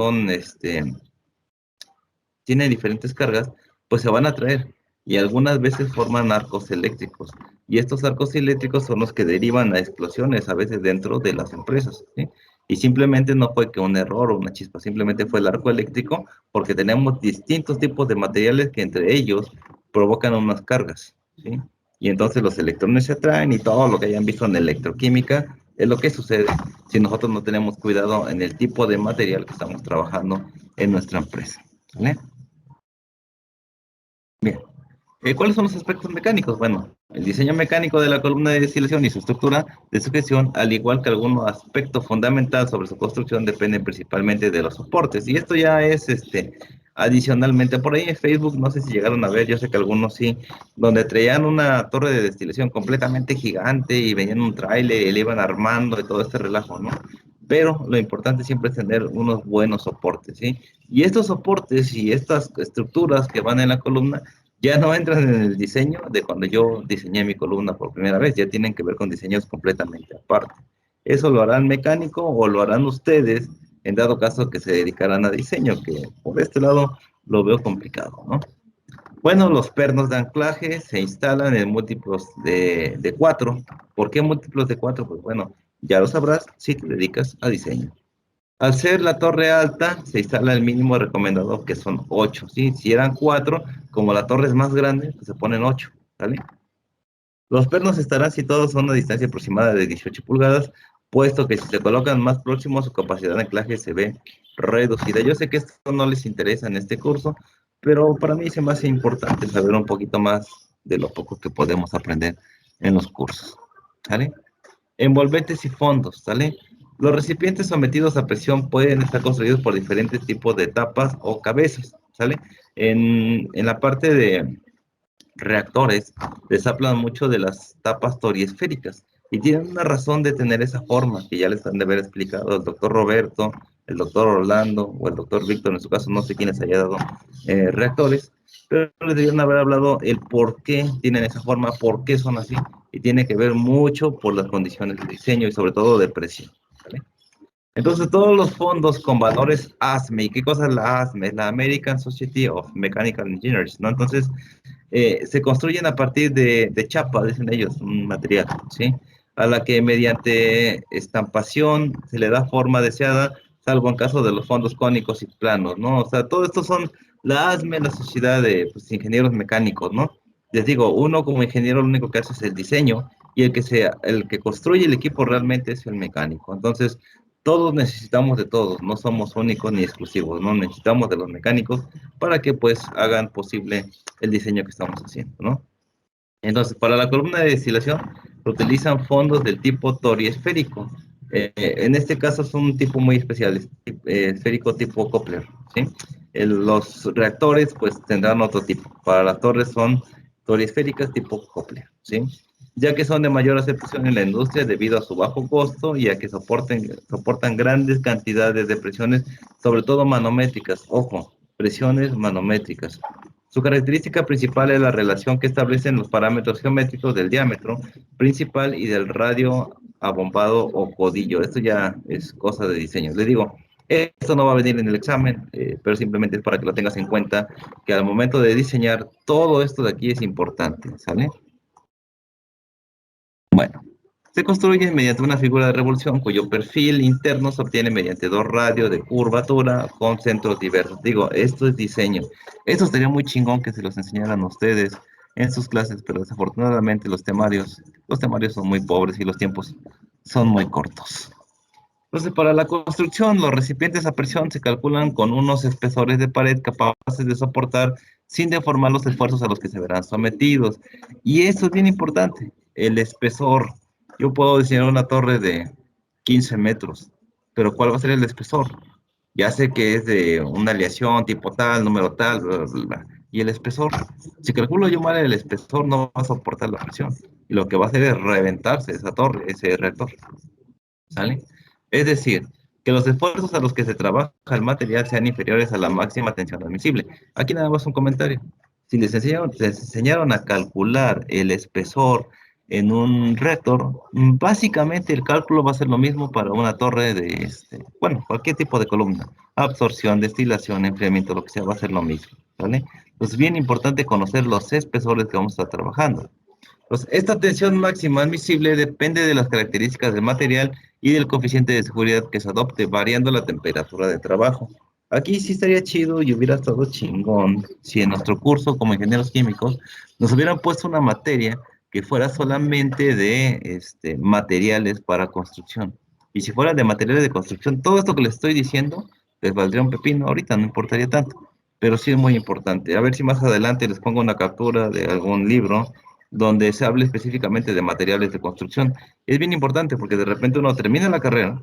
tienen diferentes cargas, pues se van a atraer y algunas veces forman arcos eléctricos. Y estos arcos eléctricos son los que derivan a explosiones a veces dentro de las empresas, ¿sí? Y simplemente no fue que un error o una chispa, simplemente fue el arco eléctrico porque tenemos distintos tipos de materiales que entre ellos provocan unas cargas, ¿sí? Y entonces los electrones se atraen y todo lo que hayan visto en electroquímica es lo que sucede si nosotros no tenemos cuidado en el tipo de material que estamos trabajando en nuestra empresa, ¿vale? Bien. ¿Cuáles son los aspectos mecánicos? Bueno, el diseño mecánico de la columna de destilación y su estructura de sujeción, al igual que algún aspecto fundamental sobre su construcción, dependen principalmente de los soportes. Y esto ya es adicionalmente por ahí en Facebook, no sé si llegaron a ver, yo sé que algunos sí, donde traían una torre de destilación completamente gigante y venían un tráiler y le iban armando y todo este relajo, ¿no? Pero lo importante siempre es tener unos buenos soportes, ¿sí? Y estos soportes y estas estructuras que van en la columna ya no entran en el diseño de cuando yo diseñé mi columna por primera vez, ya tienen que ver con diseños completamente aparte. Eso lo harán mecánico o lo harán ustedes en dado caso que se dedicaran a diseño, que por este lado lo veo complicado, ¿no? Bueno, los pernos de anclaje se instalan en múltiplos de 4. ¿Por qué múltiplos de 4? Pues bueno, ya lo sabrás si te dedicas a diseño. Al ser la torre alta, se instala el mínimo recomendado, que son 8, ¿sí? Si eran 4, como la torre es más grande, pues se ponen 8, ¿vale? Los pernos estarán situados a una distancia aproximada de 18 pulgadas, puesto que si se colocan más próximos, su capacidad de anclaje se ve reducida. Yo sé que esto no les interesa en este curso, pero para mí se me hace importante saber un poquito más de lo poco que podemos aprender en los cursos, ¿vale? Envolventes y fondos, ¿sale? Los recipientes sometidos a presión pueden estar construidos por diferentes tipos de tapas o cabezas, ¿sale? En la parte de reactores, les hablan mucho de las tapas toriesféricas. Y tienen una razón de tener esa forma, que ya les han de haber explicado el doctor Roberto, el doctor Orlando o el doctor Víctor, en su caso, no sé quiénes haya dado reactores, pero les debieron haber hablado el por qué tienen esa forma, por qué son así, y tiene que ver mucho por las condiciones de diseño y sobre todo de presión, ¿vale? Entonces, todos los fondos con valores ASME, ¿y qué cosa es la ASME? Es la American Society of Mechanical Engineers, ¿no? Entonces, se construyen a partir de chapa, dicen ellos, un material, ¿sí? A la que mediante estampación se le da forma deseada, salvo en caso de los fondos cónicos y planos, ¿no? O sea, todo esto son la ASME, la Sociedad de pues, Ingenieros Mecánicos, ¿no? Les digo, uno como ingeniero lo único que hace es el diseño y el que construye el equipo realmente es el mecánico. Entonces, todos necesitamos de todos, no somos únicos ni exclusivos, no necesitamos de los mecánicos para que pues hagan posible el diseño que estamos haciendo, ¿no? Entonces, para la columna de destilación se utilizan fondos del tipo toriesférico. En este caso es un tipo muy especial, es, esférico tipo Koppler, ¿sí? Los reactores pues tendrán otro tipo. Para las torres son toriesféricas tipo Koppler, ¿sí? Ya que son de mayor aceptación en la industria debido a su bajo costo y a que soportan grandes cantidades de presiones, sobre todo manométricas. Ojo, presiones manométricas. Su característica principal es la relación que establecen los parámetros geométricos del diámetro principal y del radio abombado o codillo. Esto ya es cosa de diseño. Les digo, esto no va a venir en el examen, pero simplemente es para que lo tengas en cuenta, que al momento de diseñar todo esto de aquí es importante, ¿sale? Bueno, se construye mediante una figura de revolución cuyo perfil interno se obtiene mediante dos radios de curvatura con centros diversos. Digo, esto es diseño. Esto sería muy chingón que se los enseñaran a ustedes en sus clases, pero desafortunadamente los temarios son muy pobres y los tiempos son muy cortos. Entonces, para la construcción, los recipientes a presión se calculan con unos espesores de pared capaces de soportar sin deformar los esfuerzos a los que se verán sometidos. Y eso es bien importante, el espesor. Yo puedo diseñar una torre de 15 metros, pero ¿cuál va a ser el espesor? Ya sé que es de una aleación tipo tal, número tal, bla, bla, bla. Y el espesor, si calculo yo mal el espesor, no va a soportar la presión. Y lo que va a hacer es reventarse esa torre, ese reactor. ¿Sale? Es decir, que los esfuerzos a los que se trabaja el material sean inferiores a la máxima tensión admisible. Aquí nada más un comentario. Si les enseñaron a calcular el espesor en un reactor, básicamente el cálculo va a ser lo mismo para una torre de, bueno, cualquier tipo de columna. Absorción, destilación, enfriamiento, lo que sea, va a ser lo mismo, ¿vale? Entonces, es bien importante conocer los espesores que vamos a estar trabajando. Pues esta tensión máxima admisible depende de las características del material y del coeficiente de seguridad que se adopte, variando la temperatura de trabajo. Aquí sí estaría chido y hubiera estado chingón si en nuestro curso como ingenieros químicos nos hubieran puesto una materia que fuera solamente de materiales para construcción. Y si fuera de materiales de construcción, todo esto que les estoy diciendo les valdría un pepino ahorita, no importaría tanto. Pero sí es muy importante. A ver si más adelante les pongo una captura de algún libro donde se hable específicamente de materiales de construcción. Es bien importante porque de repente uno termina la carrera,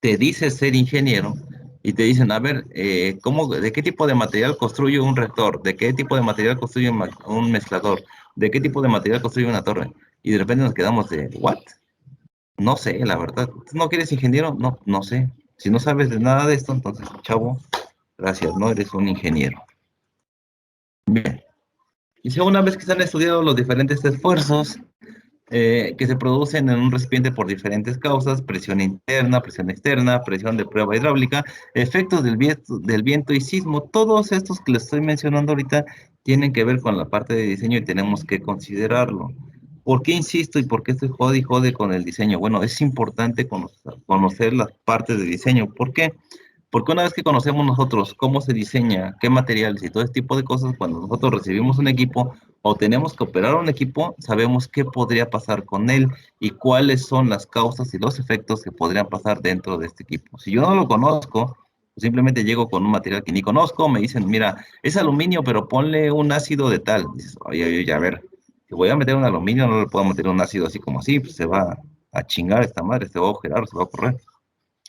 te dice ser ingeniero y te dicen, a ver, ¿de qué tipo de material construye un reactor? ¿De qué tipo de material construye un mezclador? ¿De qué tipo de material construye una torre? Y de repente nos quedamos de, ¿what? No sé, la verdad. ¿No quieres ingeniero? No, no sé. Si no sabes de nada de esto, entonces, chavo, gracias, no eres un ingeniero. Bien. Y si una vez que se han estudiado los diferentes esfuerzos, que se producen en un recipiente por diferentes causas: presión interna, presión externa, presión de prueba hidráulica, efectos del viento y sismo. Todos estos que les estoy mencionando ahorita tienen que ver con la parte de diseño y tenemos que considerarlo. ¿Por qué insisto y por qué estoy jode y jode con el diseño? Bueno, es importante conocer las partes de diseño. ¿Por qué? Porque una vez que conocemos nosotros cómo se diseña, qué materiales y todo ese tipo de cosas, cuando nosotros recibimos un equipo o tenemos que operar un equipo, sabemos qué podría pasar con él y cuáles son las causas y los efectos que podrían pasar dentro de este equipo. Si yo no lo conozco, simplemente llego con un material que ni conozco, me dicen, mira, es aluminio, pero ponle un ácido de tal. Dices, oye, oye, a ver, si voy a meter un aluminio, no le puedo meter un ácido así como así, pues se va a chingar esta madre, se va a agujerar, se va a correr.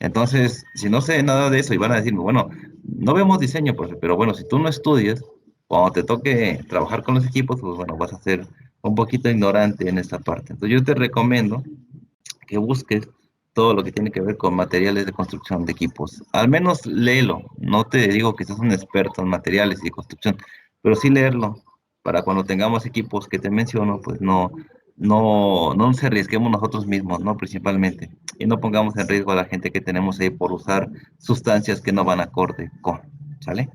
Entonces, si no sé nada de eso y van a decirme, bueno, no vemos diseño, pues, pero bueno, si tú no estudias, cuando te toque trabajar con los equipos, pues bueno, vas a ser un poquito ignorante en esta parte. Entonces, yo te recomiendo que busques todo lo que tiene que ver con materiales de construcción de equipos. Al menos léelo. No te digo que seas un experto en materiales y de construcción, pero sí leerlo para cuando tengamos equipos que te menciono, pues no nos arriesguemos nosotros mismos, ¿no? Principalmente. Y no pongamos en riesgo a la gente que tenemos ahí por usar sustancias que no van acorde con, ¿sale?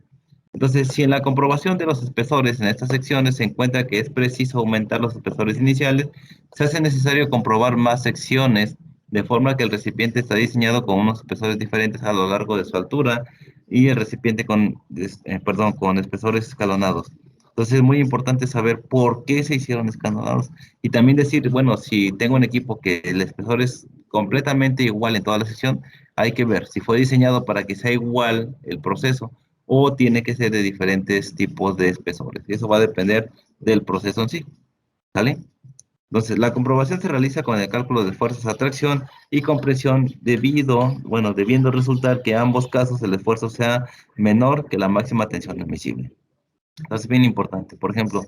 Entonces, si en la comprobación de los espesores en estas secciones se encuentra que es preciso aumentar los espesores iniciales, se hace necesario comprobar más secciones, de forma que el recipiente está diseñado con unos espesores diferentes a lo largo de su altura y el recipiente con espesores escalonados. Entonces, es muy importante saber por qué se hicieron escalonados y también decir, bueno, si tengo un equipo que el espesor es completamente igual en toda la sección, hay que ver si fue diseñado para que sea igual el proceso o tiene que ser de diferentes tipos de espesores. Y eso va a depender del proceso en sí, ¿sale? Entonces, la comprobación se realiza con el cálculo de fuerzas, atracción y compresión debiendo resultar que en ambos casos el esfuerzo sea menor que la máxima tensión admisible. Entonces, bien importante. Por ejemplo,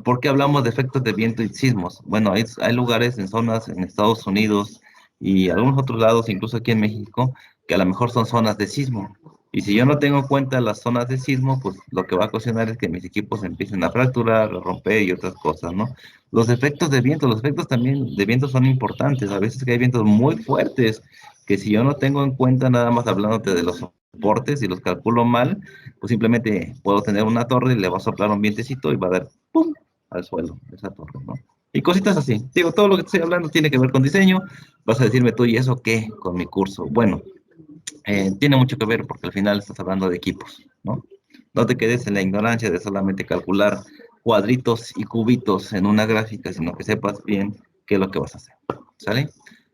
¿por qué hablamos de efectos de viento y sismos? Bueno, hay lugares en zonas en Estados Unidos y algunos otros lados, incluso aquí en México, que a lo mejor son zonas de sismo. Y si yo no tengo en cuenta las zonas de sismo, pues lo que va a ocasionar es que mis equipos empiecen a fracturar, a romper y otras cosas, ¿no? Los efectos también de viento son importantes. A veces que hay vientos muy fuertes, que si yo no tengo en cuenta nada más hablándote de los soportes y los calculo mal, pues simplemente puedo tener una torre, le va a soplar un vientecito y va a dar ¡pum! Al suelo esa torre, ¿no? Y cositas así. Digo, todo lo que estoy hablando tiene que ver con diseño. Vas a decirme tú, ¿y eso qué con mi curso? Bueno, tiene mucho que ver porque al final estás hablando de equipos, ¿no? No te quedes en la ignorancia de solamente calcular cuadritos y cubitos en una gráfica, sino que sepas bien qué es lo que vas a hacer, ¿sale?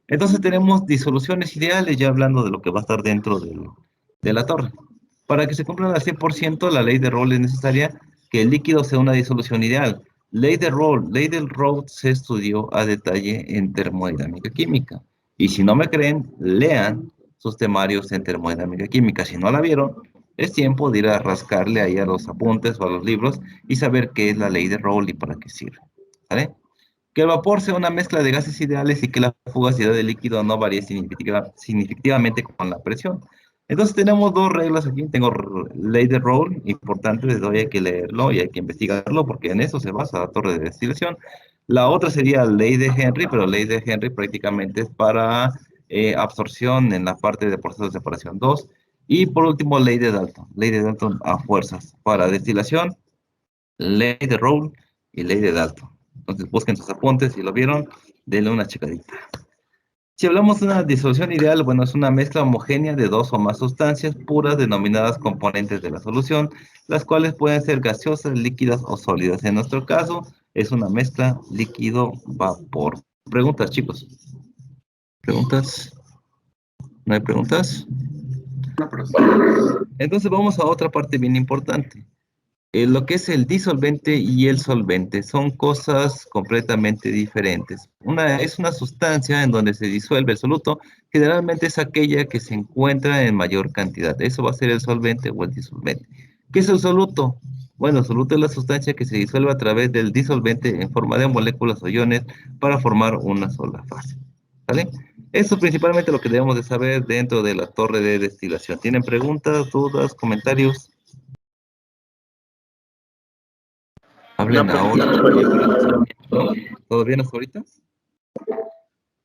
Entonces tenemos disoluciones ideales, ya hablando de lo que va a estar dentro de la torre. Para que se cumpla al 100%, la ley de Rolle es necesaria que el líquido sea una disolución ideal. Ley del Rolle se estudió a detalle en termodinámica química. Y si no me creen, lean sus temarios en termodinámica química. Si no la vieron, es tiempo de ir a rascarle ahí a los apuntes o a los libros y saber qué es la ley de Rolle y para qué sirve. ¿Vale? Que el vapor sea una mezcla de gases ideales y que la fugacidad del líquido no varíe significativamente con la presión. Entonces tenemos dos reglas aquí. Tengo ley de Rolle, importante, desde hoy hay que leerlo y hay que investigarlo porque en eso se basa la torre de destilación. La otra sería ley de Henry, pero ley de Henry prácticamente es para absorción en la parte de procesos de separación 2. Y por último, ley de Dalton a fuerzas. Para destilación, ley de Rolle y ley de Dalton. Entonces busquen sus apuntes, si lo vieron, denle una checadita. Si hablamos de una disolución ideal, bueno, es una mezcla homogénea de dos o más sustancias puras denominadas componentes de la solución, las cuales pueden ser gaseosas, líquidas o sólidas. En nuestro caso, es una mezcla líquido-vapor. ¿Preguntas, chicos? ¿Preguntas? ¿No hay preguntas? No, pero sí. Entonces vamos a otra parte bien importante. Lo que es el disolvente y el solvente son cosas completamente diferentes. Una es una sustancia en donde se disuelve el soluto, generalmente es aquella que se encuentra en mayor cantidad. Eso va a ser el solvente o el disolvente. ¿Qué es el soluto? Bueno, el soluto es la sustancia que se disuelve a través del disolvente en forma de moléculas o iones para formar una sola fase. ¿Vale? Eso es principalmente lo que debemos de saber dentro de la torre de destilación. ¿Tienen preguntas, dudas, comentarios? No, Hablen pues ahora. no, pues. ¿No? ¿Todo bien hasta ahorita?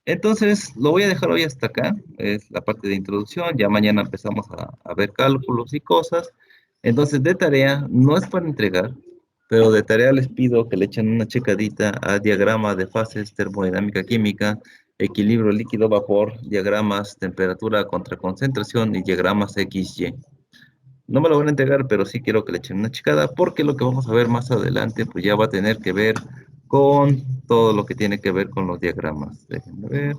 Entonces, lo voy a dejar hoy hasta acá. Es la parte de introducción. Ya mañana empezamos a ver cálculos y cosas. Entonces, de tarea, no es para entregar, pero de tarea les pido que le echen una checadita a diagrama de fases, termodinámica química, equilibrio líquido-vapor, diagramas, temperatura contra concentración y diagramas XY. No me lo van a entregar, pero sí quiero que le echen una checada porque lo que vamos a ver más adelante pues ya va a tener que ver con todo lo que tiene que ver con los diagramas. Déjenme ver.